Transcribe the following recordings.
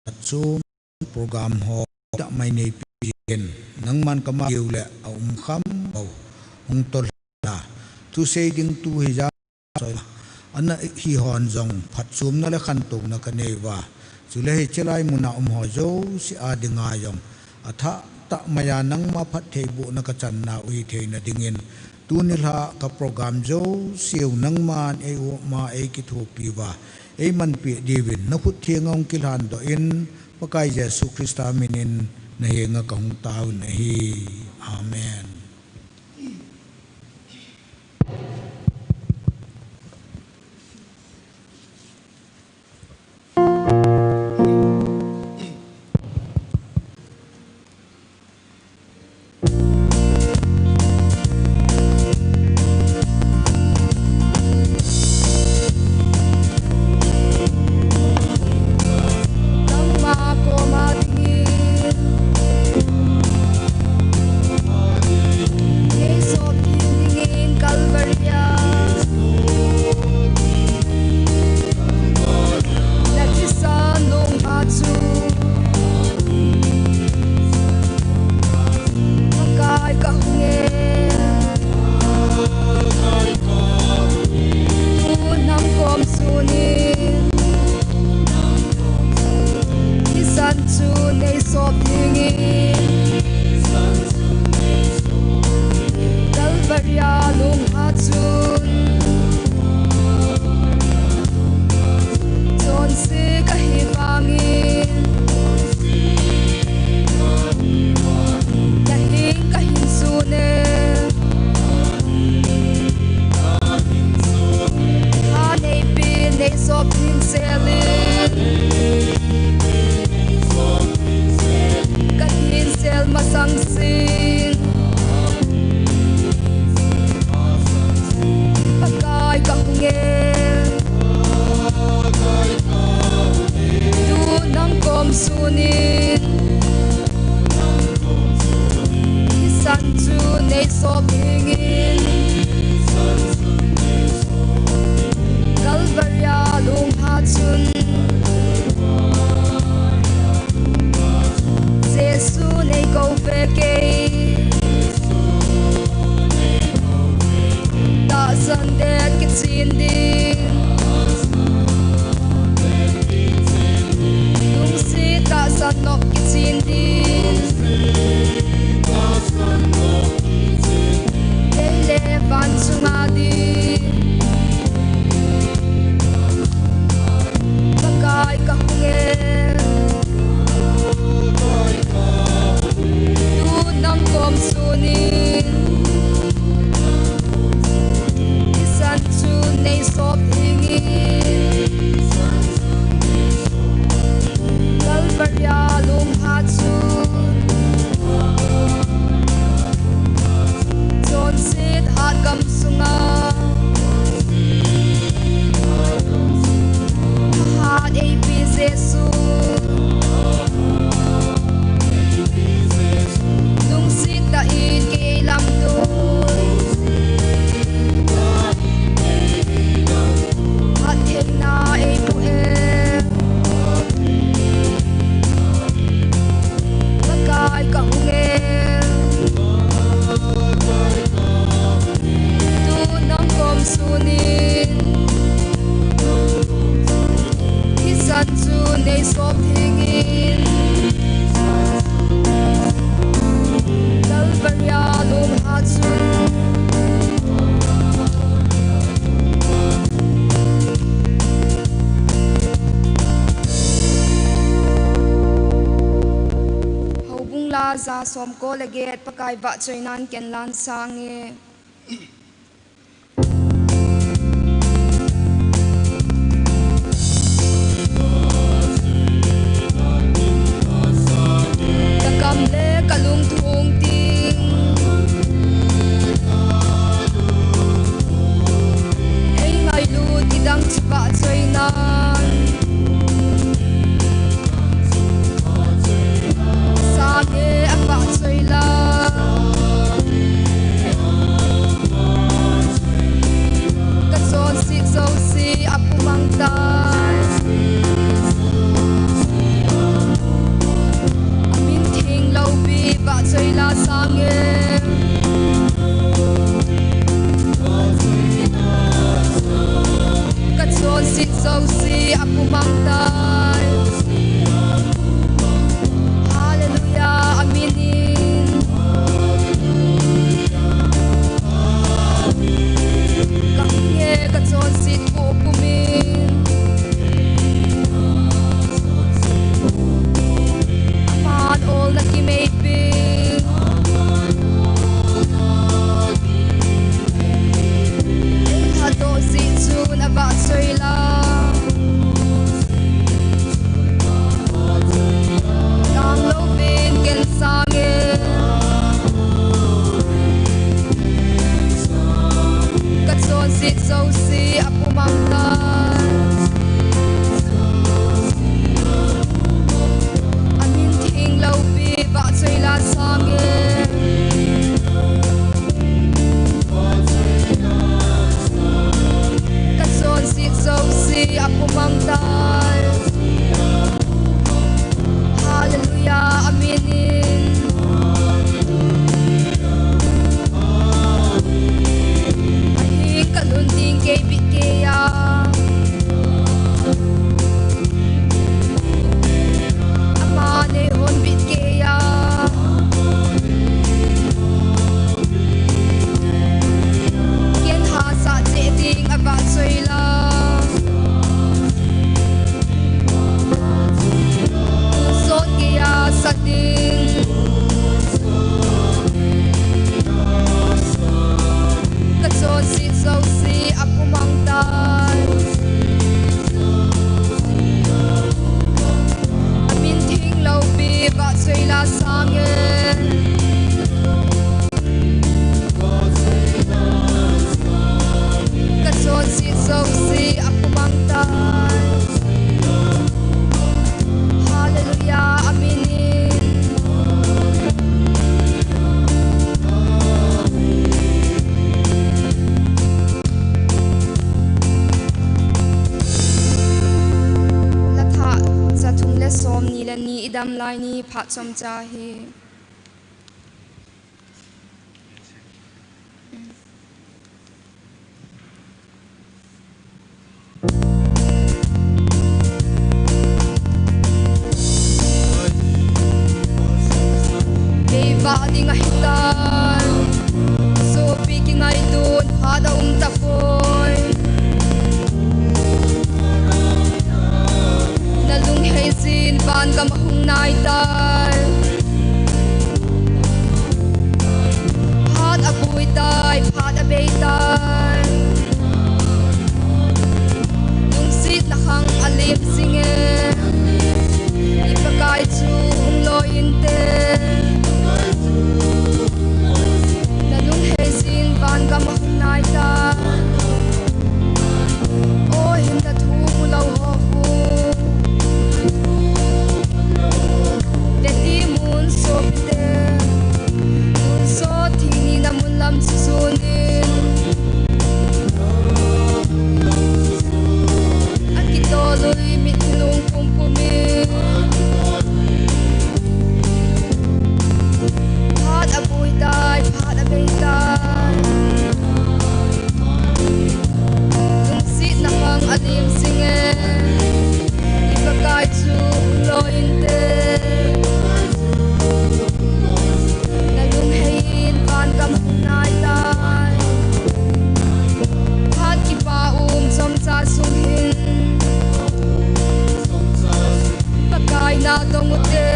chu program ho da mai nei pin nang man kama le kham bo ong tol la tu sei ding tu hi ja ana hi hon jong phat chum na le khan tu na ka nei wa chu le hi chelai mun'ah ho zo si a dinga yong atha ta maya nang ma phat thei bu na ka chan na ui thei na dingin tu ni la ka program zo siu nang man e o ma e ki thu pi wa e man pi divin na khut thiangong kilhan do in pakai Yesu Krista minin na he nga ka hung tau na hi amen. Za som ko leget pakai ba choinan ken lan sange takam le kalung thong ting ei ngai lu tidang chipa choinan sange apa choila le som ni le ni idam lai ni phat som cha hi ba ding a hitan so picking I dun hada tapoy na lung heisin ban ka mahung nai tai hat a pui tai phat a bei tai lung sit na hang a lip singe ipakai chu lo inte ban ka mahung nai ta o him da thu mu lo ho hu le ti mun so pite mun so thi ni na mun lam su su ni akito lui mit lung pum pum mi phat a pui tai phat a bei tai alim singe ipakai chu lo inte na lung hein ban kam nai tai phat ki pa som cha sung hin pakai na dong te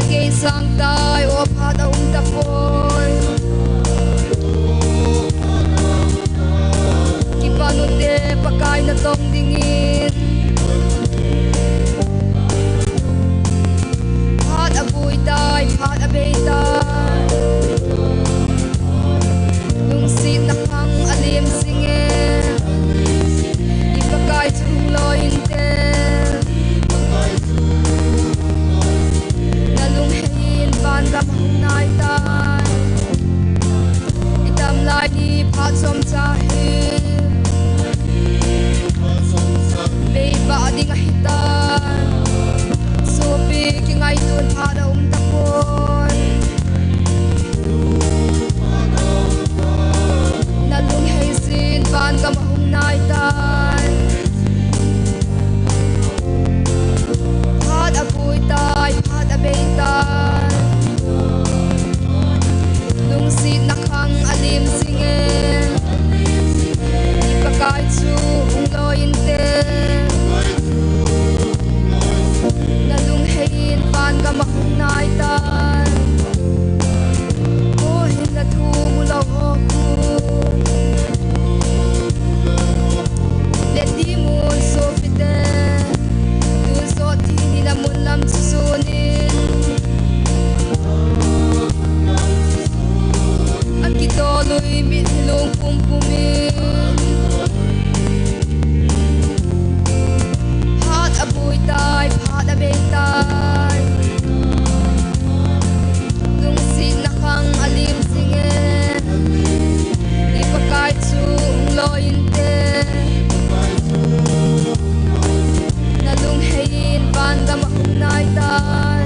age sang tai o phat ta poi panute pakai na tong dingin phat a pui tai phat a bei tai lung sit na hang alim singe ipakai chung lo inte na lung hein ban ka nai tai itam lai ni phat som cha hi ba ding a hitan so picking I dun hada tapoy na lung heisin ban ka mahung nai tai phat a pui tai phat a bei tai lung sit na khang alim singe ipakai chu lo inte na lung hein ban ka mahung nai tai o hin na thu mu lo ho ku le ti mun so pite tu so ti ni na mun lam su su ni akito lui mit lung pum pum mi a pui tai phat a bei tai lung sit na hang alim singe ipakai chu lo inte na lung hein ban ka mahung nai tai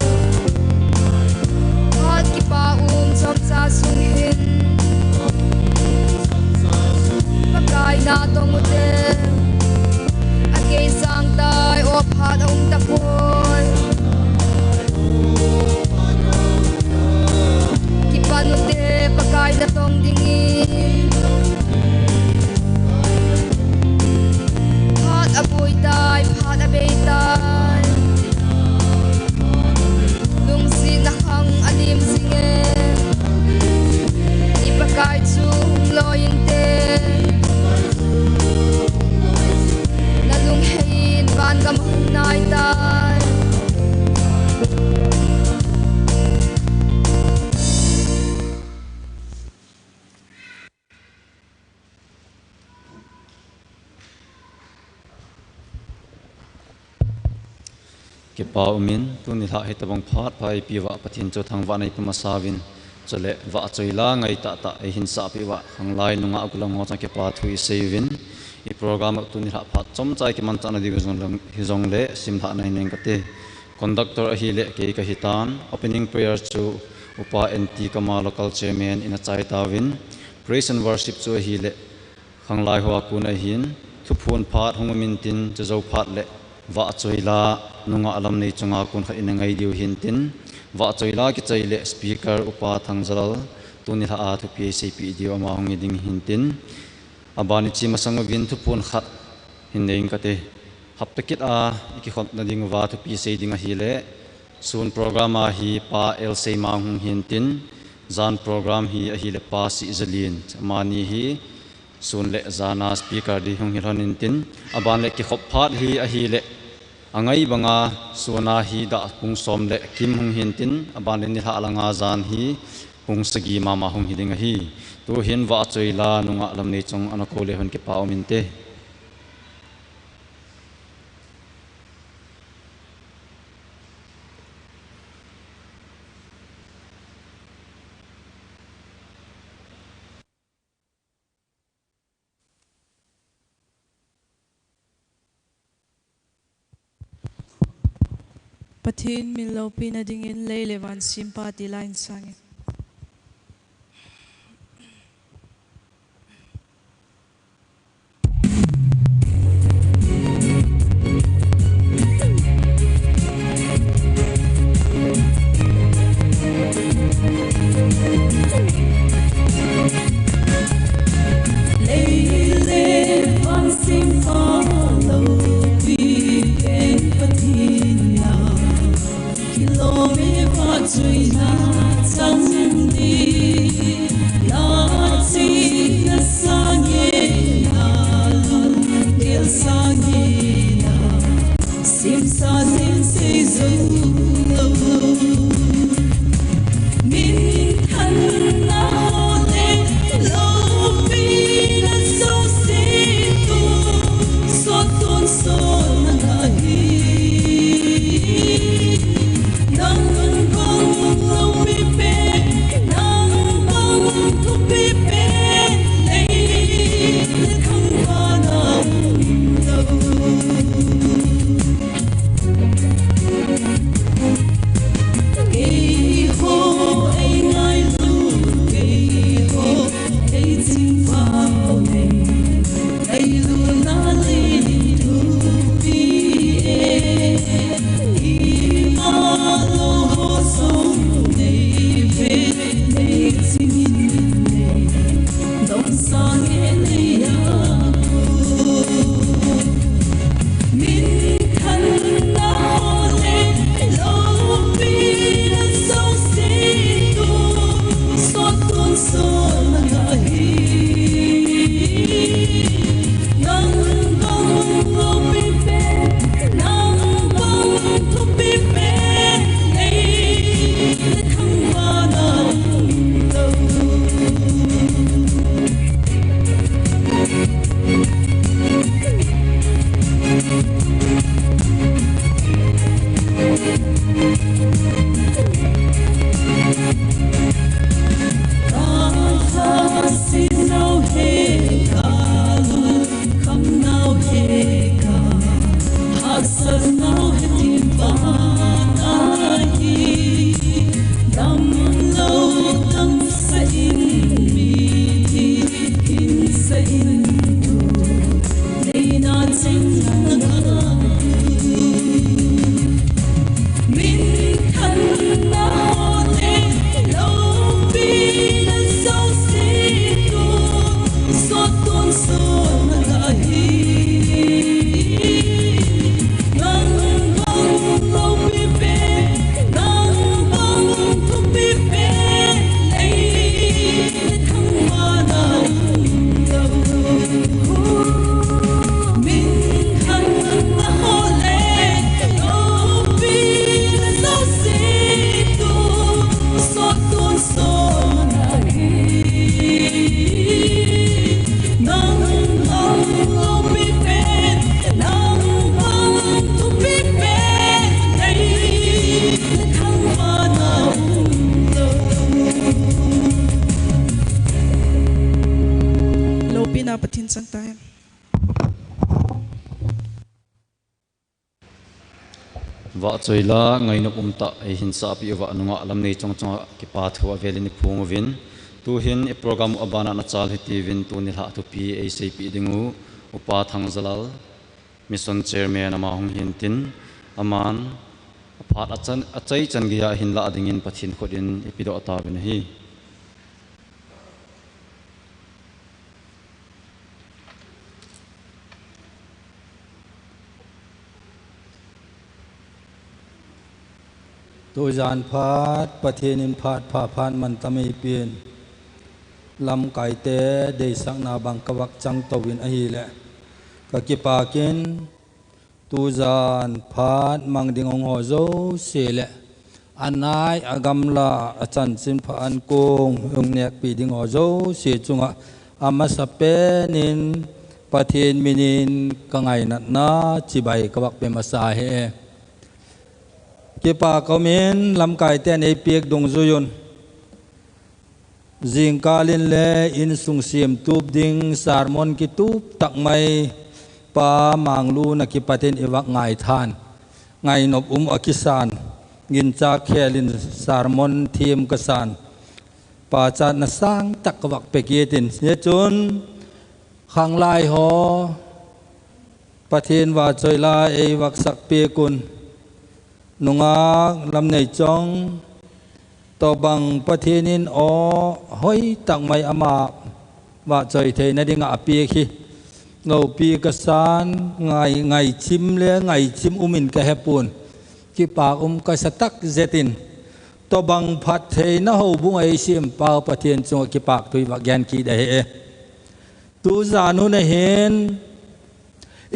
phat ki pa som cha sung hin pakai na tong te age sang tai o phat ta poi ki panute pakai na tong dingin phat a pui tai phat a bei tai lung si na hang alim singe ipakai chu lo inte na lung hein ban ka mahung nai tai kibawl min tuni tha he tabang phat phai piwa pathin chu thangwa nei puma sawin chole wa choila ngai ta ta e hin sa piwa hanglai nunga akulang ngo cha kipa thui sevin i program tu ni pha chom chai ki man chana di ga hizong le sim tha nai neng kate conductor hi le ke ka hitan opening prayer chu UPA NT Kama local chairman in a chai tawin praise and worship chu hi le khanglai hoa kuna hin thupun phat hongamin tin chazo phat le wa choila nunga alam nei chunga kun kha inangai diu hin tin wa choila ki chaile speaker UPA THANGZALAL tuni ha a thu PCP diu ama hongi ding hin tin abani chi masang vin thupun khat hin nei kate haptakit a ki-khom na ding wa thu PCP ding a hi le sun program a hi pa LC ma hung hin tin zan program hi a hi le pa si zalin mani hi sun le zana speaker di hung hilon in tin aban le ki khop phat hi a hi le angai banga suna hi da pung som le kim hung hin tin aban le ni ha langa zan hi pung sagi mama hung hi ding hi tu hin wa choila nunga lam nei chong anako le hon ke paw min te Pathin min lo pina dingin lei lewan simpati line sangin. วะจอยละไงนกตะไอหินสาปีวะนุงะลำในจงกิปาทัวเวลินิพงวินตูหินโปรแกรมอบานานาจัลฮิตีวินตูนิลาตุปีไอซีปีดิงูอุปาทังซาลาลมิสซันเชอร์แมนอามาหงหินตินอามันพาดอาใจจันกิยาหินละดิ่งินปัทินขดินอิปิโดอตาบินฮีตัวจานพาดประเทศนินพาดผ่าพานมันตะไม่เปลี่ยนลำไก่เตะได้สักนาบังกวักจังตวินอหีแหละกะกิปากินตัวจานพาดมังดิงองหัวโจเสียแหละอันนายอากำลาอาจารย์สินพาอันโกงองเนียกปีดิงหัวโจเสียจุงะอามาสเปนินประเทศมินินกังไงนัดนาจิบายกวักเป็นมาสาเหกิปาเขาเมนลำไก่เต้นไอเปียกดงจุยนจิงกาลินเล่อินสุงเสียมตูบดิงสารมอนกิตูบตักไม่ปามังลูนักกิปาเทนอิวักไงทานไงนบอกิสานกินจากแคลินสารมอนทีมกสานปาจานสร้างตักวักเปกีตินเสียจนขังลายหอประเทศว่าจอยลาไอวักสักเปียกุนนุงาลำในจงต่อบังประเทศนินอ๋อห้อยตั้งไม่อามาว่าใจเทนดิ่งอาปีขี้เงาปีกษานไงชิมเลี้ยไงชิมมินกะเฮปูนที่ปากกะสตักเจตินต่อบังพัดเทนหูบุงไอชิมปาประเทศจงที่ปากตุยวักยันกีได้ตูจานุนเห็น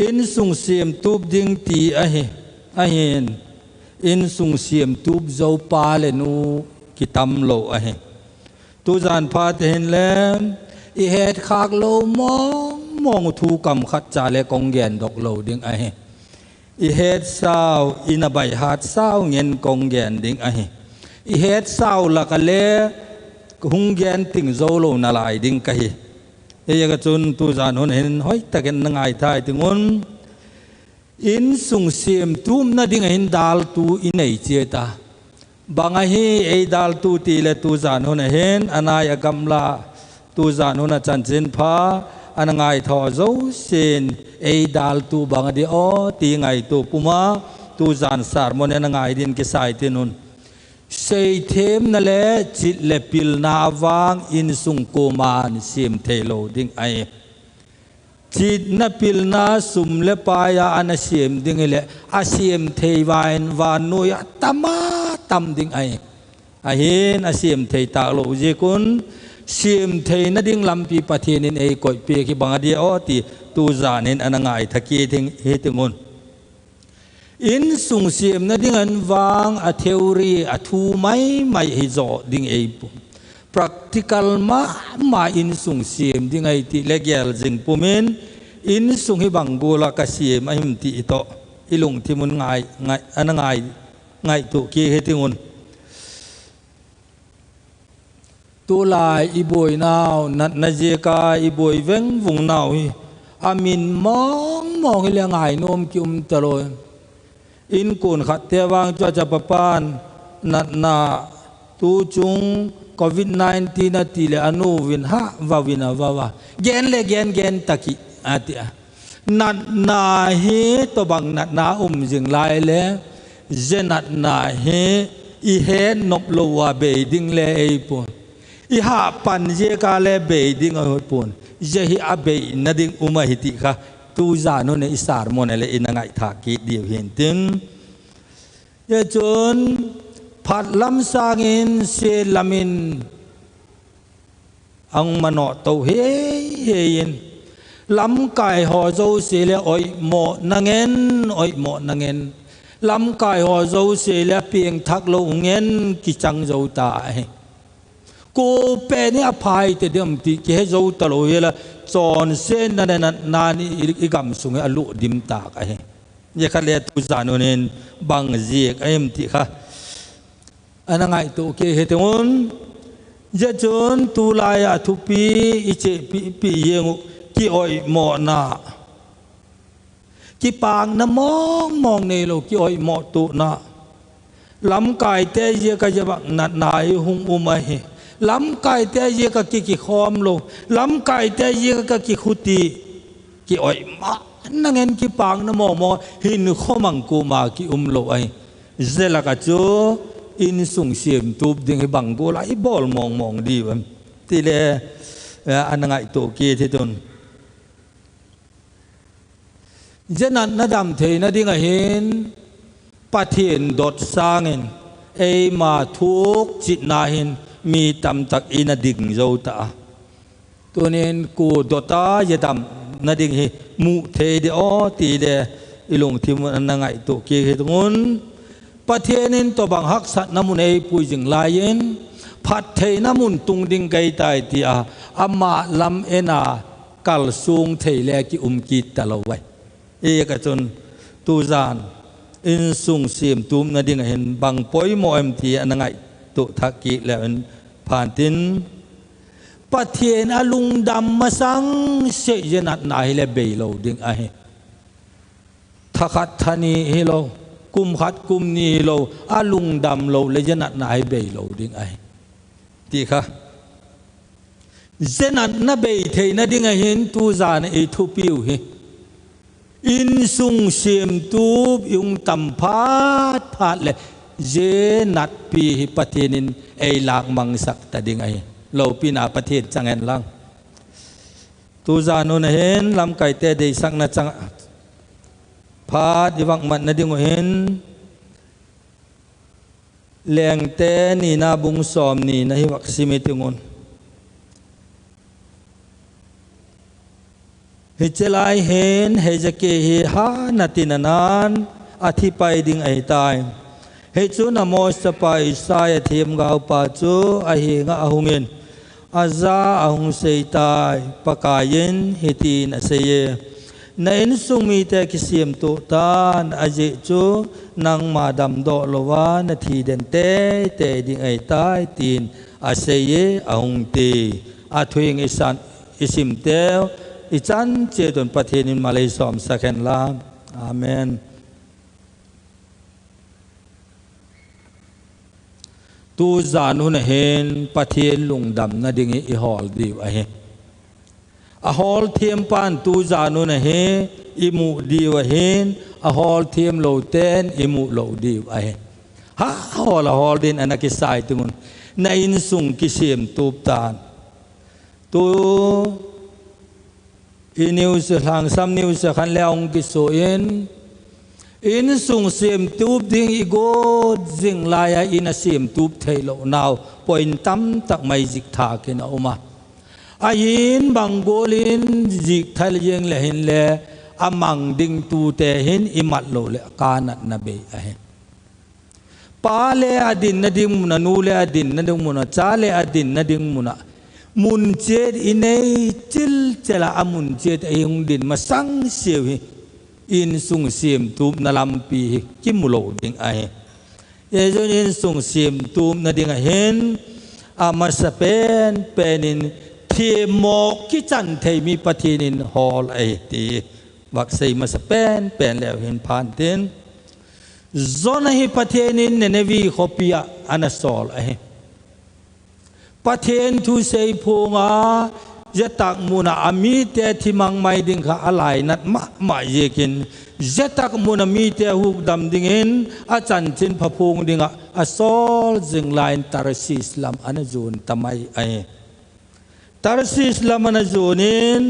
อินสุงเสียมตูบดิ่งตีเห็นอินสุงเสียมตูบเจ้าปาเลนูกิตำโลตูจานพาเห็นแล้วอีเหตุขากโลมองทูกำขัดจ่าเลกองเงียนดอกโลดิ่งอีเหตุสาวอินใบหาดสาวเงินกองเงียนดิ่งอีเหตุสาวละกันเลหุงเงียนติ่งโจโลนาลายดิ่งกระจุนตูจานเห็นห้อยตะกันนังไอทายถึงอนอินสุงเสียมตูมนาดิ่งเห็นดาลตูอินไอเจตาบางฮีไอดาลตูตีเลตูจานเห็นอนายกำลาตูจานจันจินพาอันไงทอโจเซนไอดาลตูบางดีโอตีไงตูปุมาตูจานสารมนอันไงดินกิสายตินุนเซเทมนั่นแหละจิตเลปิลนาวางอินสุงโกมานเสียมเทโลดิ่งจิตนับพิลนาสุมเลปายาอันเสียมดิ่งเลยอาเสียมเทวายนวานุยตมาตำดิ่งเห็นอาเสียมเทตาโลเจกุนเสียมเทนัดดิ่งลำปีปะเทนินกอยเปียกิบังเดียอติตูจานินอันง่ายทักเกติงเฮติงุนอินสุงเสียมนัดดิ่งอันวางอเทวรีอทูไม่ฮิโจดิ่งปุ่มpractical ma in sung sim dingai ti legal jing pumen in sung hi bang bola ka sim ahim ti ito ilung timun ngai tu ki hetingun tu lai iboi naw nat na je ka iboi veng vung naw hi amin mong hi le ngai nom ki taloi in kun khat te wang cha papan nat na tu chung COVID-19 na tile anu win ha wa wina wa gen taki atia nat na he to bang nat na jing lai le zenat na he I he nop lo wa be ding le ei pon I ha pan je ka le be ding o pon je hi abe na ding hiti kha tu za no ne isar mon le inangai tha ki dio hin tin ye chonพัดลำสางินเสลามินอังมันอโตเฮยินลำไก่ห่อโจเสลอ้อยหมอนังเงินลำไก่ห่อโจเสลเพียงทักโลเงินกิจังโจตายกูเป็นอภัยแต่เดิมที่เกโจตโลเฮละจอนเส้นนานี่อีกำสุงอลุดิมตากยาคัดเลตุจานุนินบังเจียกมติค่ะอันนั้นตัวเกเหตุงนจะจนตุลายทุปีอิเจปีเยงกี่อ้อยหมอนา ki pang na mong nei lo ki oi mo tu na lam kai te ye ka jaba nat nai hung umai lam kai te ye ka ki-khom lo lam kai te ye ka ki khuti ki oi ma nangen ki pang na mo hin khomang ku ma ki lo ai zela ka chu in sung sim tup ding bang go la i bol mong di bam ti le anangai to ki thi ton jenan na dam thei na ding a hin pathin dot sangin e ma thuk chit na hin mi tam tak ina ding zo ta tunin ku dota ye dam na ding hi mu the de o ti de ilung thim anangai to ki he tungun pathianin to bang hak sat namun ei pui jing lain phat thei namun tung ding gai tai ti a ama lam ena kal sung thei le ki ki talawai e ka chon tu zan in sung sim tum na ding hen bang poi mo em ti anangai tu thaki le en phan tin pathian alung dam masang se jenat na hi le be lo ding a he thakhat thani hi lo kum khat kum ni lo alung dam lo le jenat na hi be lo ding a he ti kha jenat na be thei na ding a hin tu zan e thu piu hi in sung sim tu yung tam phat le je nat pi hi patinin ei lak mang sak ta ding ai lo pina pathin changen lang tu zanu na hen lam kai te de sak na chang phat diwang man na ding hen leng te ni na bung som ni na hi wak simitingon hichelai hen hejake hi ha natinanan athi pai ding ai tai hechu na mo sa pai sai thim ga pa chu a hi nga ahungin aza ahung sei tai pakayin hitin aseye na in sung mite kisim tu tan aje chu nang madam do lowa na thi den te ding ai tai tin aseye ahung ti athuing isan isim tel ichan che don pathianin malai som sakhen la amen tu zanu na hen pathian lung dam na ding i hol di a he a hol thiam pan tu zanu na he imu di wa hen a hol thiam lo ten imu lo di a he ha hol din anaki sai tungun na in sung kisim tup tan tu iniu se lhagam niu se khan leong ki so in sung sim tup ding i go jing laya in a sim tup thei lo naw point tam tak mai zik tha kin oma a yin bangolin zik thal yeng le hin le amang ding tu te hin imat lo le kanat na be a he pa le adin na ding mun nu le adin na ding mun cha le adin na ding mun mun chet inei chil chela amun chet ayung din masang siu hi in sung sim tup na lampi kimulo ding ai ye jon in sung sim tup na ding a hen amasapen penin thiemo ki chan thei mi pathinin hol ai ti wak sei masapen pen le hen phan tin zona hi pathinin nenevi khopia anasol ai pathen thu sei phunga jetak muna amite thimang mai ding kha alai nat ma yekin jetak muna mite huk dam dingin achan chin phapung dinga asol jinglain tarsis lam anajun tamai ai tarsis lam anajunin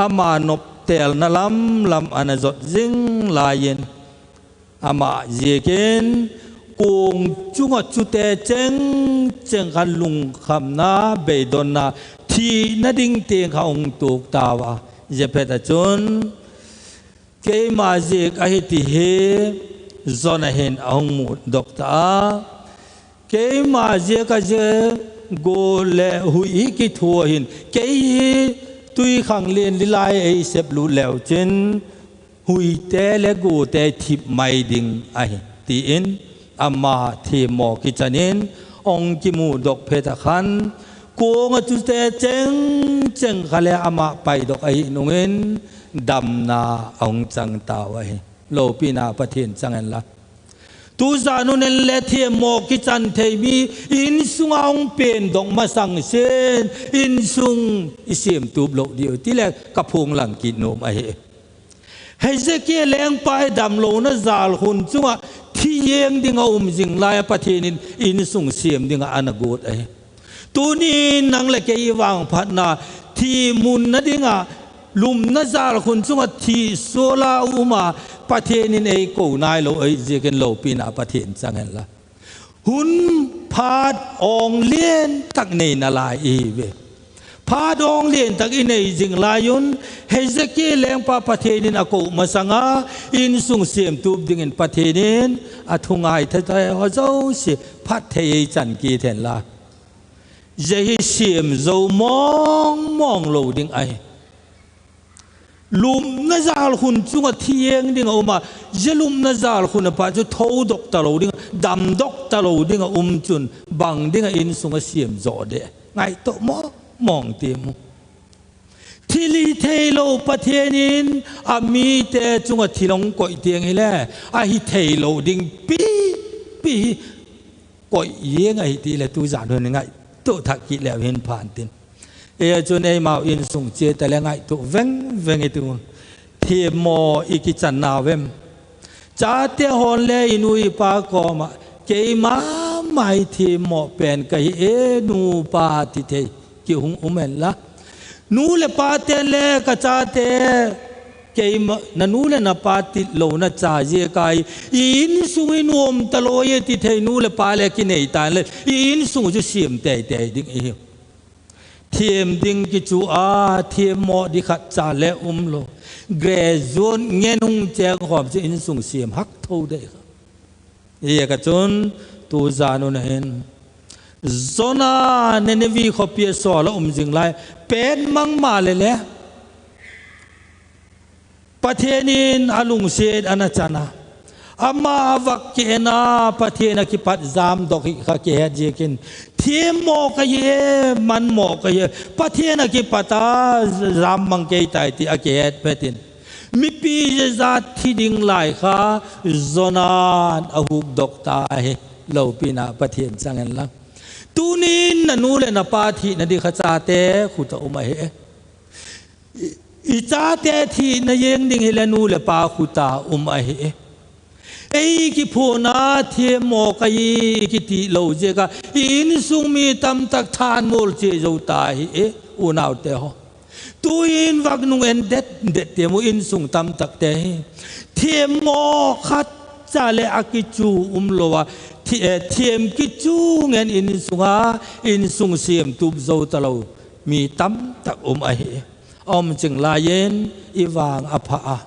amanop tel na lam anajot jing lain ama yekin cùng chung ở chu te cheng khan lung kham na be don na thi na ding teng kha ong tuk ta wa je phe ta chun ke ma je ka hi ti he zona hen ong mu dokta ke ma je ka je go le hui ki thua hin ke tui khang len li lai ei sep lu lew chen hui te le go te thip mai ding ai ti in amma thi mo ki chanin ong ki mu dok phetha khan ko nga tu te cheng khale ama pai dok ai nungen ดำนาองจังตาไว้โลปีนาประเทศจังเงินละตูจานุนเลเทียมอกิจันเทมีอินสุงองเป็นดอกมาสังเซนอินสุงอิเสียมตูบโลเดียวที่แรกกระพงหลังกินนมไอให้เจเกแรงไปดำโลนะจาลหุนจุงที่เยงดิ่งเอาจิงลายประเทศอินสุงเสียมดิ่งอนาโกดไอตัวนี้นังเลเกยวางพัฒนาที่มุนนะดิ่งลุมนะจาลหุนจุงที่โซลาอุมาประเทศนี้ไอ้กูนายโลไอ้เจกันโลปีนาประเทศจังเห็นละหุ่นพาดองเลี้ยนตักในนาลายอีเวพาดองเลี้ยนตักอินในจิงลายุนเฮเจกี้แรงป้าประเทศนี้อากูมาสังอาอินสุงเสียมตูบดิ่งประเทศนี้อาทุงไอเทไทยเขาเจ้าสิพัดเทยจันกีเทนละเจเสียมเจ้ามองโลดิ่งไอลุมนาจาลคุณจุงที่เองดิ่งมาเจลุมนาจาลคุณป้าจะท้าดอกตะโลดิ่งดำดอกตะโลดิ่งจุนบังดิ่งอินสุงเสียมจอดเดไงโตมองเต็มที่ลีเทโลประเทศนี้มีแต่จุงที่ลงก่อยเตียงให้แล้วฮิเทโลดิ่งปีก่อยเยี่ยงทีละตัวจานคนไงโตทักกิแล้วเห็นผ่านตินจนไอ้มาอินสุงเจแต่ละไงตัวเวงไอ้ตัวเทียมออีกิจันนาเวมจ้าเตฮอนเลอินุยปากอมาเกยมาไม่เทียมอเป็นไก่นูปาติเทกิหุงอุเมนละนูเลปาเตเลกจ้าเตเกยมานันูเลนับปาติโลนัจ่าเจกายอินสุงอินวมตโลเยติเทนูเลปาเลกินเนตานเลอินสุงจะเสียมเตดิ่งเอวเทียมดิ่งกิจูอาเทียมหมอดิขัดจ่าและโลเกรซอนเงินหงแจงหอมจะอินสุงเสียมฮักเท่าได้ครับเอกจนตัวจานุนเห็นโซนาเนเนวีขบเปียสอแล้วจิงไลเป็นมังมาเลยแหละประเทศนี้อาลุงเสดอนาจานาอามาวักเกนาประเทศนักปัดจามดอกขะเกฮเจกินเทียมหมอกเยมันหมอกเยประเทศนักปัตตาจามมังเกยไตที่อาเกฮเปตินมีปีจัดที่ดิ่งไหลค่ะโซนานอาหุกดอกตายเหล่าปีนาประเทศสังเกตละตูนินนันูเลนปาทีนัดิขจาเตขุตอุมาเหอิจาเตทีนเยงดิ่งเฮเลนูเลปาขุตาอุมาเหไอ้กิพูนาเทียมโมกายกิติโลเจกาอินสุมีตัมตักทานโมลเจจูตายอุณาวเตหตัวอินวักนุงเอ็นเด็ดเทียมอินสุงตัมตักเตเทียมโมขัดจาเลอากิจูโลวะเทียมกิจูเงินอินสุงเสียมตุบจูตะโลมีตัมตักไอจึงลายเย็นอีวางอภะ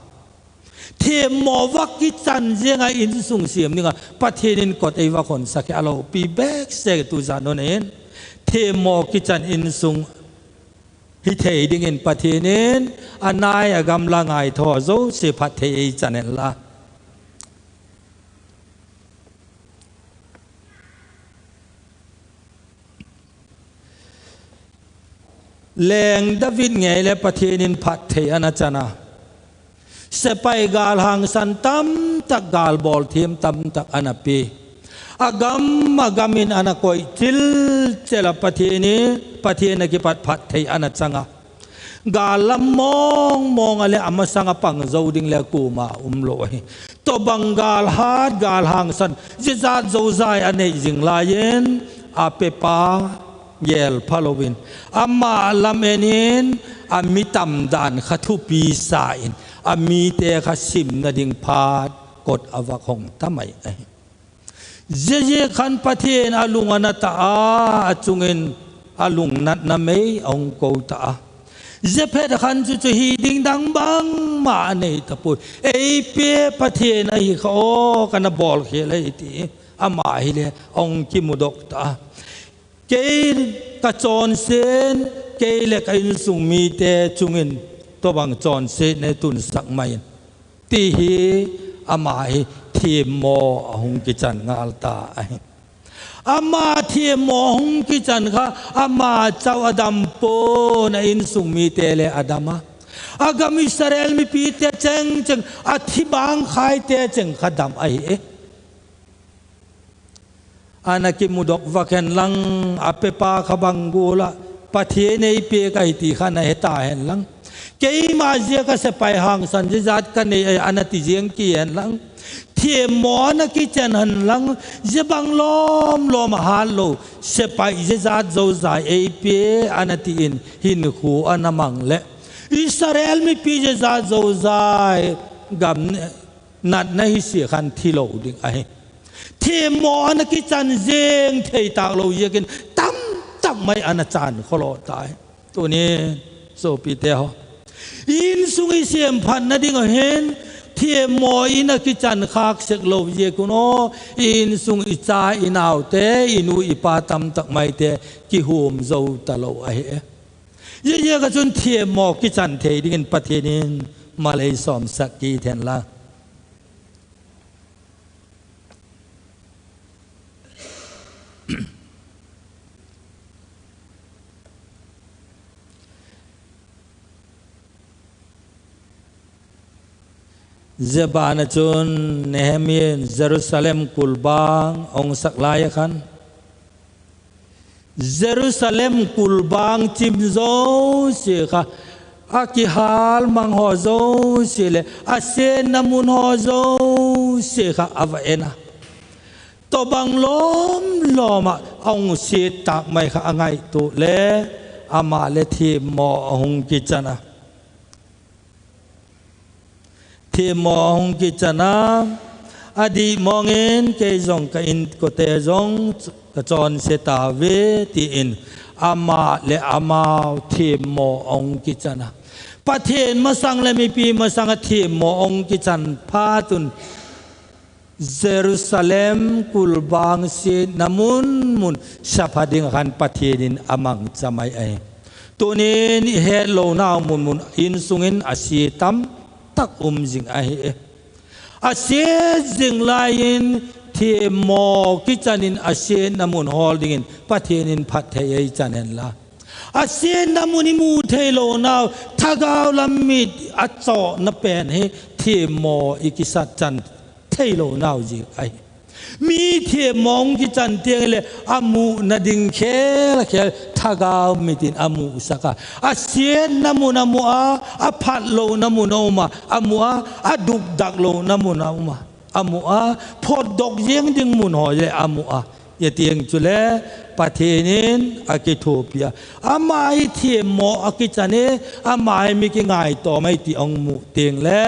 เทียมหมอวักกิจันเจียงอินสุงเสียมนี่ก็ประเทศนี้กดไอ้วักคนสักอะไรปีแบกเสกตุจานนเองเทียมหมอกิจันอินสุงฮิเทดิ่งอินประเทศนี้อันนายกำลังไอทอโจเสพัทเทจันเนล่าแรงดาวิดไงและประเทศนี้พัทเทอนาจานาเสไปกาลหังสันตัมตักกาลบอลเทียมตัมตักอนาปีอากามินอนาคอยทิลเจลประเทศนี้ประเทศนักปัดพัดไทยอนาจังกาลมองอะไรอามาสังปังเจ้าดิ่งเลกูมาลอยตัวบังกาลฮาดกาลหังสันจิตจัดเจ้าใจอันนี้จิงลายเย็นอาเปปาเยลพาโลวินอามาลามเอนินอามิตัมดานขัทุปีสายอามีเตะขสิมนาดิ่งพาดกดอวะของทำไมเจเจขันประเทศอาลุงอนาตาจุงเงินอาลุงนัดนาเมยองโกตาเจเพดขันจุฮีดิ่งดังบังมาในตะปุยเอเปประเทศไอ้เขากันบอลเขลยตีอามาฮิเลองกิมุดกตาเกย์กระจรเซนเกย์เล็กอินสุงมีเตจุงเงินตัวบางจอนเซในตุนสักไม่ตีฮีอามาฮิเทียมโมหงกิจันงาลตาอามาเทียมโมหงกิจันค่ะอามาเจ้าอดัมโปในอินสุงมีเตเลอดัมะ agam Israel mi pi te cheng cheng athi bang khai te cheng khadam ai anaki mudok vaken lang apepa khabang gula pathe nei pe kai ti khana heta hen lang kei ma je ka se pai hang san je zat ka nei anati jeng ki hen lang thie mo na ki chen han lang je bang lom han lo se pai je zat zo zai ei pe anati in hin khu anamang le Israel mi pi je zat zo zai gam nat na hi si khan thi lo ding ai thie mo na ki chan jeng thei tak lo ye kin tam tak mai anachan kholo tai tu ni so pi te ho in sungi siam phan na ding hen thie mo in ki chan khak sek lo ye kuno in sung I cha inaw te inu ipa tam tak mai te ki hum zo ta lo ai ye ka chun thie mo ki chan thei ding pathianin malai som sak ki then la Zebana chun Nehemiah Jerusalem kulbang ong saklay kan Jerusalem kulbang chimzo sikha akihal mang hozo sile asen namun hozo sikha avaena to bang loma ong sitak mai kha angai tu le ama le thi mo hong kichana thi mo hong kichana adi mongin ke jong ka in ko te jong ka chon se ta ve ti in ama le ama thi mo ong kichana pathen masang le mi pi masang thi mo ong kichan pha tun Jerusalem kulbang si namun mun sapading kan pathenin amang chamai ai tunin hello now mun in sungin asitam tak jing ai ase jing lain thi mo kichanin ase namun holdingin pathenin phathei chanen la ase namuni mu thelo now thagao lamit acho na pen he thi mo ikisat chan thei lo now ji ai mi thie mong ki chan tiang le amu na ding khel khel thagao mitin amu saka asien namu namu a phat lo namu noma amu a duk dak lo namu nauma amu a phot dok yeng ding mun ho le amu a ye tiang chule pathenin akithopia amai thie mo akichane amai mi ki ngai to mai ti ong mu teng le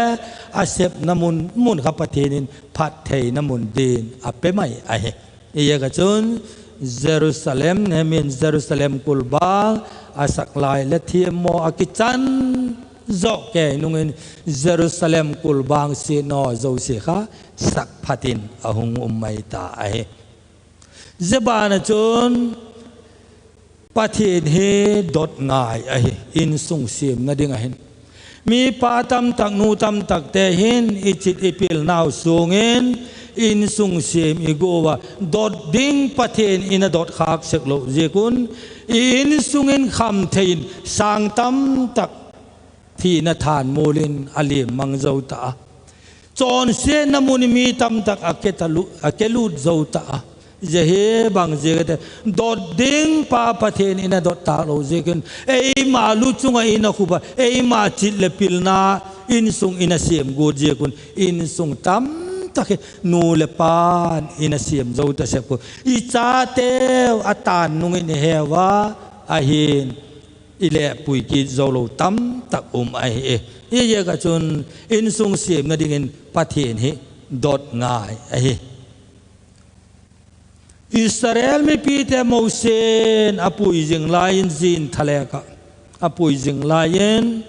asep namun mun kha pathenin phat thei namun din ape mai ai ye ga chun Jerusalem nemin Jerusalem kulba asaklai le thie mo akichan zo ke nungin Jerusalem kulbang si no zo si kha sak phatin ahung mai ta ai Zebana chun pathin he dot ngai ai in sung sim na ding ahin mi patam tak nu tam tak te hin ichit ipil naw sungin in sung sim igowa dot ding pathin in a dot khak seklo jekun in sungin kham thein sang tam tak thi na than molin ali mangzo ta chon se namuni mi tam tak akelut zo ta jieh bang jieh dot ding pa pathen ina dot ta lo jikin ei ma lu chunga ina khuba ei ma chit le pilna in sung ina siam god jikun in sung tam tak nu le pan ina siam zo ta sep ko I cha te atan nung in hewa ahin ile pui ki zo lo tam tak ai ye ga chun in sung siam na ding in pathen hi dot ngai ai Israel mi pite Moses apui jing lain zin thaleka apui jing lain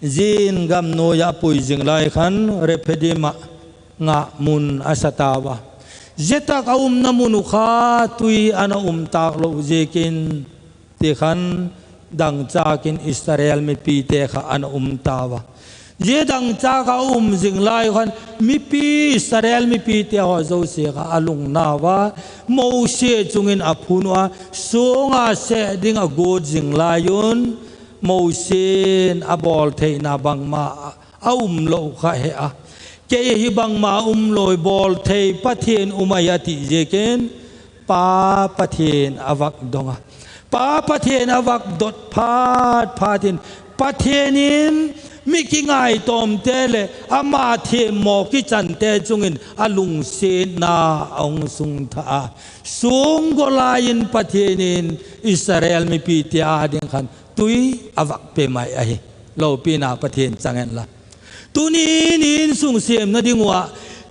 zin gam no ya apui jing lai khan repedima nga mun asatawa zeta kaum namunu kha tui ana tak lo jekin te khan dang chakin Israel mi pite kha ana tawa ye dang cha ka jing lai khan mi pi Israel mi pi te ho zo se ka alung nawa Moses chungin aphunwa songa se ding a go jing lai yun โมเสนอบอลเทนาบังมาโลขะเฮะเกฮิบังมาโลยบอลเทปะเทนอุมายติเจเกนปาปะเทนอวักดงปาปะเทนอวักดดพาเทนปะเทนินมิกิง่ายตอมเตเลอามาเทมอกิจันเตจุงินอลุงเสนาองสุงทาสุงกลายินปะเทนินอิสราเอลมีปีเตียดิงขันตุยอวักเปไม่ไอเราปีนาปะเทนจังเงินละตุนีนินสุงเสียมนาดิงวะ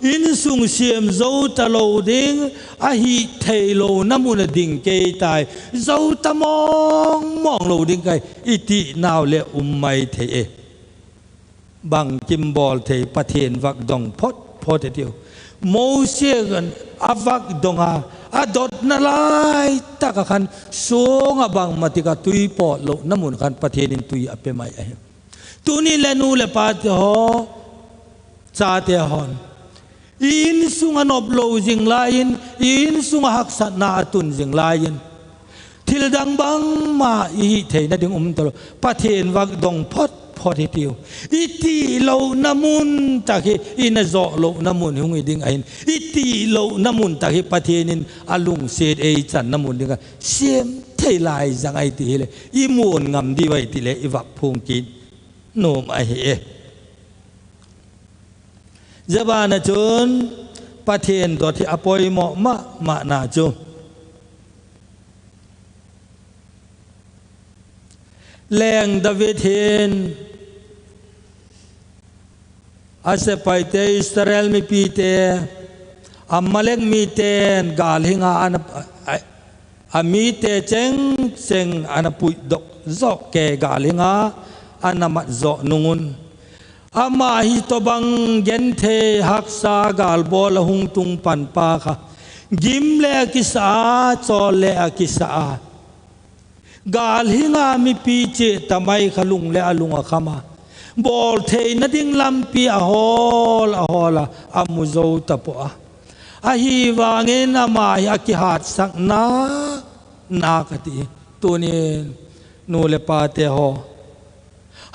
อินสุงเสียมเจ้าตะโลดิงฮิเทโลน้ำมุนดิงเกยตายเจ้าตะมองโลดิงไกอิตินาวเลไม่เทบังกิมบอลเทปะเทนวักดงพอเดียวโมเสกันอวักดงอาดดนาลายตะกันสูงบังมาติกาตุยปอโลน้ำมุนกันปะเทนินตุยอเปไม่ตุนีเลนูเลปาเตหอซาเตหอนอินสุงอนบโลจิงลายินอินสุงหักสัตนาตุนจิงลายินทิลดังบังมาอิเทนดิงตโลปะเทนวักดงพอเดียวอิติโลน้ำมุนตะกี้อินโซโลน้ำมุนหงดิงไอินอิติโลน้ำมุนตะกี้ปะเทนินอลุงเศษจันน้ำมุนดิงเสียมเทลายจังไอติเลอิมูนงำดีไว้ติเลอิวักพงกินโนมไอเอจะบานาจุนปะเทนตัวที่อปอยหมอมานาจุแรงดาวิดเฮนอาเซไปเตอิสราเอลมีปีเตอามาเลกมีเตนกาลหิงอามีเตเจงอานาปุยดกจอกเกกาลหิงอานามัดจอกนุงอามาฮิตบังเย็นเทหักซากาลบอลหุงตุงปันปาค่ะกิมเลกิสาจอเลกิสากาลหิงามีปีเจตไมขลุงเลอลุงอาขมาบอลเทนดิ่งลำปีอโฮลอามุโจตะปะอาฮีวางเงินอามาฮิอากิหัดสักนากติตัวนี้นูเลปาเตโฮ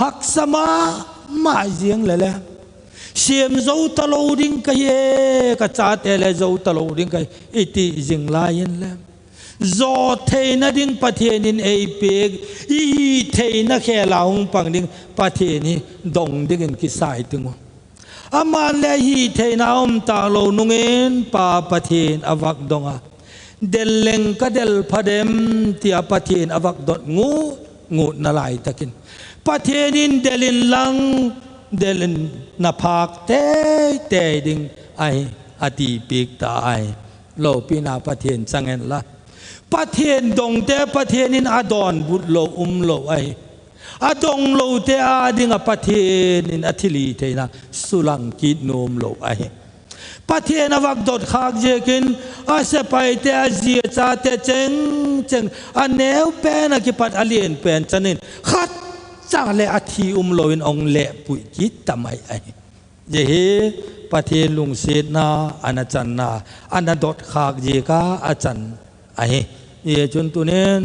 หักสมามาเสียงเลยแหละเสียมเจ้าตะโลดิ้งกะเยกะจ่าเตเลเจ้าตะโลดิ้งกะอิติจิงลายินแล้วจอเทนดิ่งปะเทนินเอเปกอีเทนแค่ลาหงปังดิ่งปะเทนิดงดิ่งกิสายตึงอามันเลฮีเทนาตาโลนุงเงินปาปะเทนอวักดงะเดลเลงกะเดลพะเดมที่ปะเทนอวักดดงูนาลายตะกินปะเทนินเดลินลังเดลินนาภาคเตดิ่งไออติปีกตาไอโลปีนาปะเทนสังเงินละปะเทนดงเตปะเทนินอาดอนบุตโลโลไออาดงโลเตอาดิงปะเทนินอธิลีเทนะสุลังกินโนมโลไอปะเทนวักดดขากเจกินอาเสไปเตอาเจียจาเตเจงอันแนวเป็นกิปัดอเลียนเป็นจันนินขัดจ้าเลอธิโลวินองเละปุยกิตทำไมไอเจเฮปะเทนลุงเสนาอนาจันนาอนาดดขากเจกาอาจันไอเยจุนตุเนน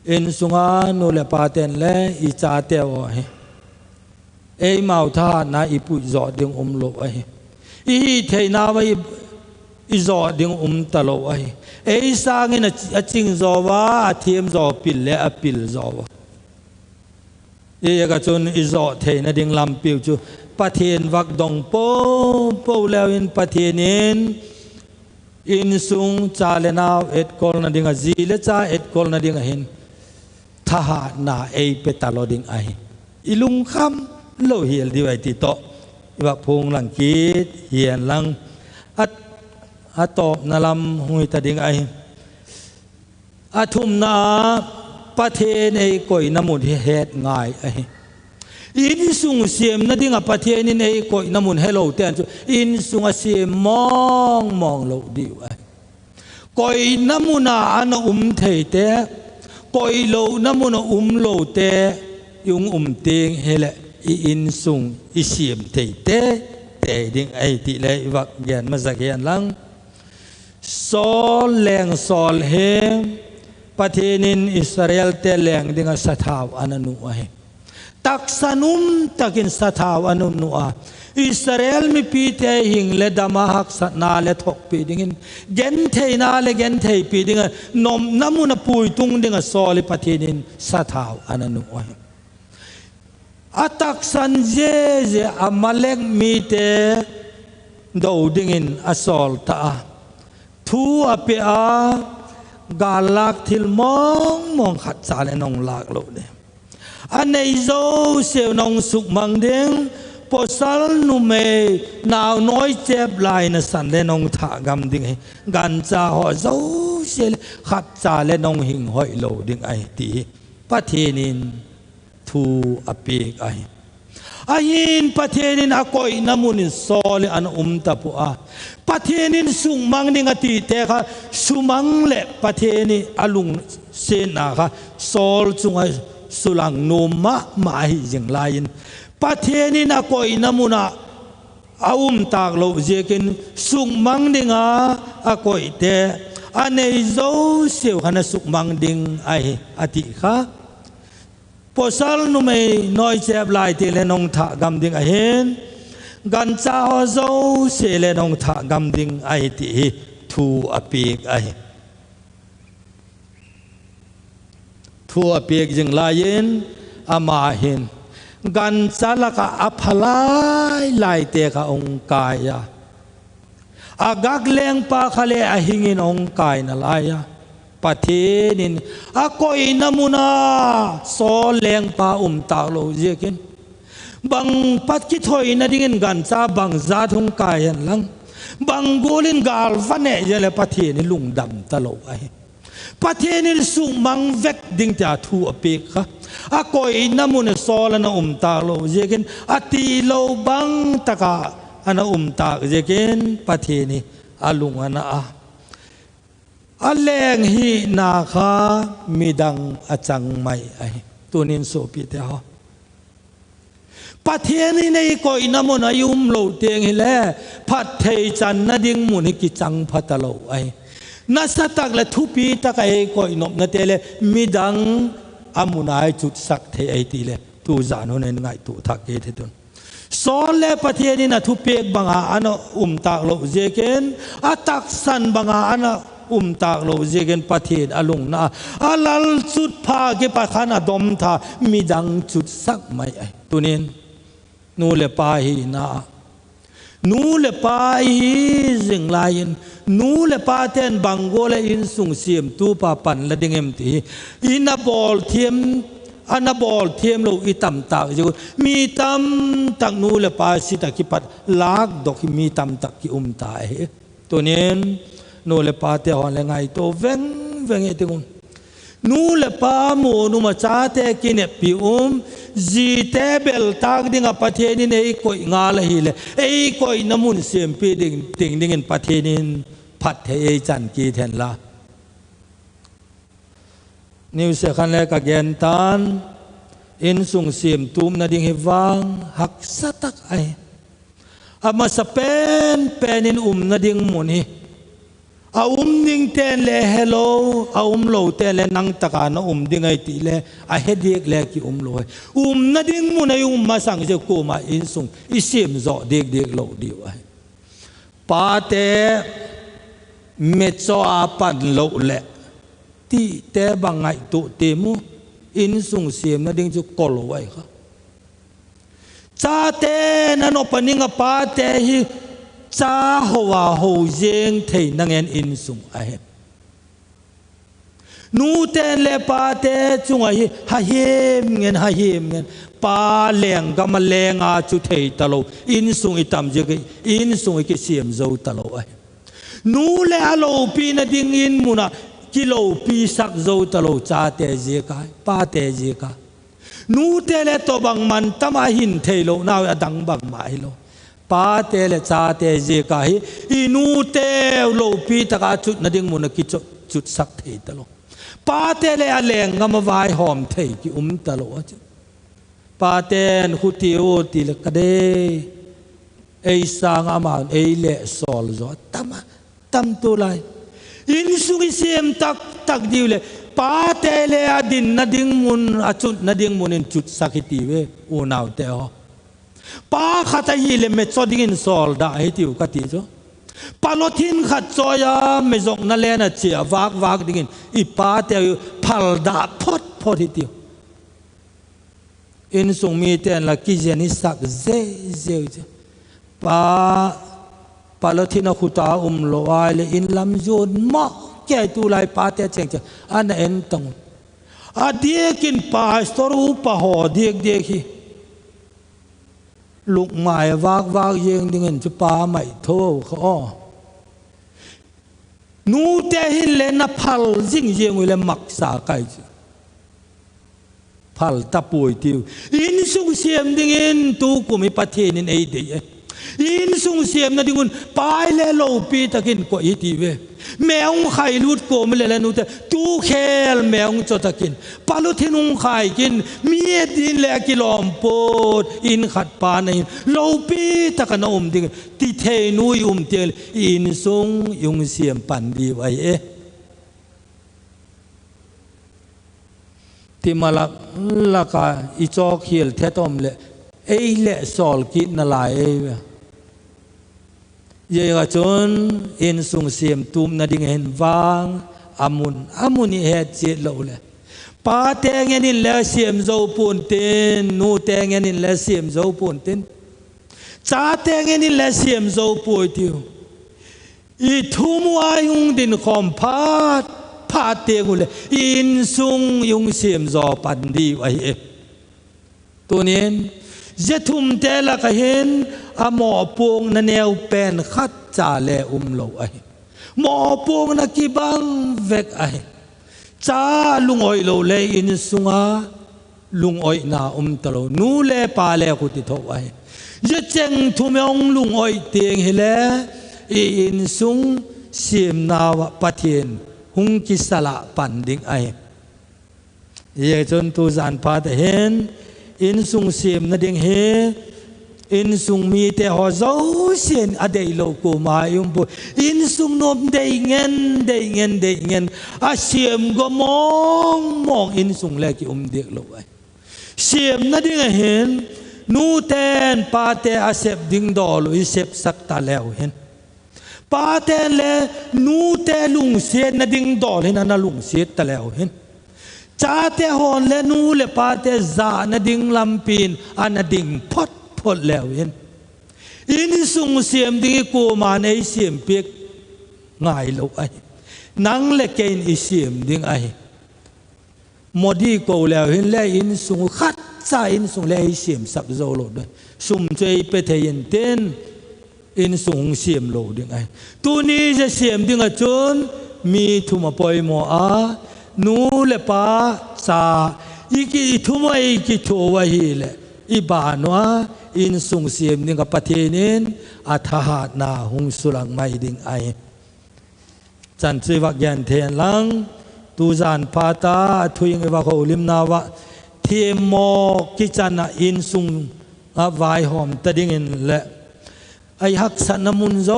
อินสุงานุเลปาเตนเลอิจาเตวเอมาอุทานาอิปุจอดิงโลไออีเทนาไว้อิจอดิงตะโลไอเอสางินอจิงจอวาเทียมจอปิลเลอปิลจอวาเยกจุนอิจอเทนดิงลำปิวจูปะเทนวักดงโปแล้วอินปะเทนินอินซุงจาเลนาเอ็ดกอลนาดิงจีเลจาเอ็ดกอลนาดิงหินทหารนาเอเปตาโลดิงไออิลุงคำโลเฮียลดีไวติโตวักพงหลังกีดเฮียนหลังอัตอบนาลำหุยตาดิงไออาทุมนาประเทศไอก่อยน้ำมุนเฮ็ดง่ายไออินสุงเสียมนั่นดิ่งประเทศนี้ไอก่อยน้ำมุนเฮโลเตนอินสุงเสียมมองโลดีไอก่อยน้ำมุนอันเทเตก่อยโลน้ำมุนโลเตยุงเตียงเฮเลอินสุงอิเสียมเทเตดิ่งไอติเลยวักเกียนมาสักเกียนหลังซอลแรงซอลเฮ ประเทศอิสราเอลเตแรงดิ่งสถาวอันนุไอตักสนุมตักินสถาวอันนุอาอิสราเอลมีปีเตหิงเลดามาฮักสัตนาเลทกปีดิ่งเกนเทนาเลเกนเทปีดิ่งนมน้ำมุนปุยตุงดิ่งสอลิประเทศสถาวอันนุไออัตักสันเจเจอามาเล็กมีเตดาวดิ่งอสอลตาทูอเปียกาลักทิลมองขัดสารนองลากโลเดอันในโซเซลนองสุกมังเดงพอสัลนุเมนาวน้อยเจ็บลายนสันเลนองถากำดิ่งกันจ่าหัวโซเซลขัดสารนองหิงหอยโลดิ่งไอตีประเทศนินทูอเปีกไออายินประเทศนินอากอยน้ำมุนินโซเลอันตะปัวประเทศนินสุมังนิงตีเตค่ะสุมังเละประเทศนิอลุงเซนาค่ะโซลจุงไอสุลังโนมะหิจิงลายินประเทศนินอากอยน้ำมุนาตากโลเจกินสุมังนิงอากอยเตอันในโซเสียวขณะสุมังดิงไออติค่ะพอสัลนุเมน้อยเจ็บลายเตเลนองถากำดิ่งไอเห็นกันจ้าโซเสเลนองถากำดิ่งไอตีทูอปีกไอทูอปีกจึงลายินอามาเห็นกันจ้าละกะอภัยลายเตกะองกายาอากักเลงปาคเลอหิงินองกายนลายาประเทศนินอากอยน้ำมุนาโซเลงปาตาโลเจกินบังปัดกิถอยนาดิ่งกันซาบังซาทุงกายันลังบังกูลินกาลฟันเนยเลประเทศนิลุงดำตลอไอประเทศนิสุมังเวกดิ่งจะทูอเปกค่ะอากอยน้ำมุนโซลนะตาโลเจกินอติโลบังตะกาอันตาเจกินประเทศนิอาลุงอันอัลเลงฮีนาคามีดังอาจังไม่ไอตัวนินโซปีเตฮประเทศนี้ในก้อยน้ำมันอายุมโลเตียงฮิเลพัดเทจันนาดิ่งมุนกิจังพัดโลไอนัสตักและทุปีตะไอก้อยนกนาเตเลมีดังอามุนายจุดสักเทไอตีเลตูจานุนไงตูทักเกตตุนสอนเลประเทศนี้นะทุเปกบังอาอันตากโลเจเกนอัตักสันบังอาอันตากโลเจเกนประเทศอลุงนาอาลัลจุดพาเกปะขนาดมทามีดังจุดสักไม่ไอตุนินนูเลปาฮีนานูเลปาฮีจิงลายินนูเลปาเทนบังโกเลอินสุงเสียมตูปาปันละดิงเอ็มตีอินาบอลเทียมอันบอลเทียมโลอิตัมตากจูมีตัมตักนูเลปาสิตะกิปัดลากดอกมีตัมตักกิตายตัวนี้นูเลปาเตหอนเลงไงตัวเวงเอติงุนนูเลปาโมนูมาชาเตกินปิจีเตเบลตากดิ่งประเทศนี้ไอ้ก้อยงาละฮิเลไอ้ก้อยน้ำมุนเสียมปีดิ่งประเทศนี้พัดเทจันกีเทนละนิวเสขันเลกเกนตันอินสุงเสียมตุมนาดิ่งฮิวังหักสตักไออามาสเปนอินนาดิ่งมุนีนิ่งเตนเลเฮโลโลเตนเลนังตะกานดิ่งไอตีเลเฮดีกเลกิโลนาดิ่งมุนายมาสังเจกูมาอินสุงอิเสียมจอเด็กโลดีวะปาเตเมจออาปันโลเลตีเตบังไงตุเตมูอินสุงเสียมนาดิ่งจุกโลไว้ค่ะชาเตนันอปนิงปาเตฮีจ้าหัวหูเจงเทนังเงินอินสุงไอนูเตนเลปาเตจุงไอฮาเฮมเงินปาเลงกำมะเลงอาจุเทตลออินสุงอิตามเจกอินสุงอิกิเสียมโจตลอไอนูเลอโลปีนดิ่งอินมุนะกิโลปีสักโจตลอจ้าเตเจกาปาเตเจกานูเตเลตบังมันตมาหินเทโลนาวดังบังมาฮิโลปาเตเลชาเตเจกาฮิอินูเตโลปีตะกาจุดนาดิ่งมุนกิจุดสักเทตลอปาเตเลอเลงกำมาวายหอมเทกิตลอปาเตนขุติโอติเลกเดเอสังอามาเอเลสอลจอตัมตุไลอินสุกิเซียมตักดิวเล ป้าเตเลอดินนาดิ่งมุนอจุดนาดิ่งมุนินจุดสักทีเวอูนาวเตอป้าขัดยีเลเมจดิ่งสอลได้ให้ติวกัติจ้ะปาลทินขัดจอยเมจงนั่นแหละนะเจียวากดิ่งอีป้าเตอพัลดาพอดให้ติวอินสุงมีเตนละกิเจนิสักเจจ้ะปาลทินขุตาโลวายเลอินลำจุนมะแก่ตุลายป้าเตเจงจ้ะอันเอ็นตังเดียกินป้าสตรูป้าหอเดียกีลูกหมายวากเยังดิ่งจะป้าไม่โทเขานูเตหินเลนะพัลจิงเยังวิเลมักษาไกพัลตะปุยติวอินสุงเสียมดิ่งตูกุมิปะเทนินเอเดียอินสุงเสียมนะดิ่งปายเลโลปีตะกินกว่าอีทีเวแมวไข่ลุดโกมเลยแล้วนูแต่ตูเคลแมวจดกินปาลุทินุงไข่กินมีดินแลกิลอมปดอินขัดปาในโลปีตะกันอมดิ่งติเทนุยเตียลอินสุงยุงเสียมปันดีไว้ที่มาละกาอิจอกเฮียลเทตอมเลเลสอลกินนาลายเยกจนอินสุงเสียมตุมนาดิ่งเห็นวางอามุนเฮเจโลเลป้าเตงนินเลเสียมโจปูนเต็นนูเตงนินเลเสียมโจปูนเต็นจ้าเตงนินเลเสียมโจปูติวอีทุ่มวายุงดินคอมพาเตงเลยอินสุงยุงเสียมโจปันดีไว้ตัวนี้จะทุ่มเตละก็เห็นหมอปวงนั่นแนวเป็นขัดจ่าเลโลหมอปวงนักกีบังเวกจ้าลุงอ้อยโลเลอินสุงลุงอ้อยนาตโลนูเลปาเลกุติโตจะเจงทุ่มองลุงอ้อยเตียงเฮเลอินสุงเสียมนาวปะเทียนหุงกิสละปันดิ่งเยจนตูจานพาเห็นอินสุงเสียมนาดิ่งเฮอินสุงมีแต่หัวเจ้าเสียนอเดยโลกุมายุมบุอินสุงนมได้เงินเสียมก็มองอินสุงแลกิเด็กโลไอเสียมนาดิ่งเห็นนูเตนปาเตอาเสบดิ่งดอลอิเสบสักตาแล้วเห็นปาเตนเลนูเตลุงเสียนนาดิ่งดอลเห็นนั่นลุงเสียตาแล้วเห็นจ้าเตหอนเลนูเลปาเตจานดิ่งลำปีนอันดิ่งพดแล้วเห็นอินสุงเสียมดิ่งกูมาในเสียมเปียกง่ายโลไอนังเล็กเกินอิเสียมดิ่งโมดีกูแล้วเห็นแล้วอินสุงขัดใจอินสุงแล้วเสียมสักโจโลด้วยสุ่มใจไปเทียนเต้นอินสุงเสียมโลดิ่งตัวนี้จะเสียมดิ่งจนมีทุมาปอยโมนูเลปาซาอีกิทุมาอีกิโชวะฮีเลอีบานวะอินสุงเสียมดิ่งกับปะเทนินอัฐหานาหุงสุลังไม่ดิ่งจันทร์วักยันเทียนลังตูจานพาตาทุยงวะเขาลิมนาวะเทียมโมกิจันอินสุงวายหอมตะดิ่งและหักสันน้ำมุนโจ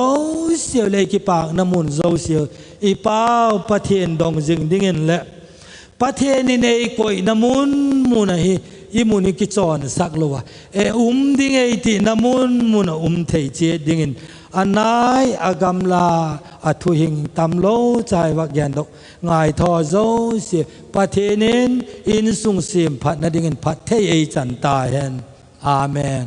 เสียวเลยกิปากน้ำมุนโจเสียวอีป้าปะเทียนดองจึงดิ่งและปะเทียนในกอยน้ำมุนมุนอีมุนกิจอนสักโลวะดิ่งที่น้ำมุนเทยเจดิ่งอันนายอากำลาทุหิงตำโลใจวักยันดกง่ายทอโจเสียปะเทนินอินสุงเสียมพัดนาดิ่งพัดเทยจันตาเห็นอาเมน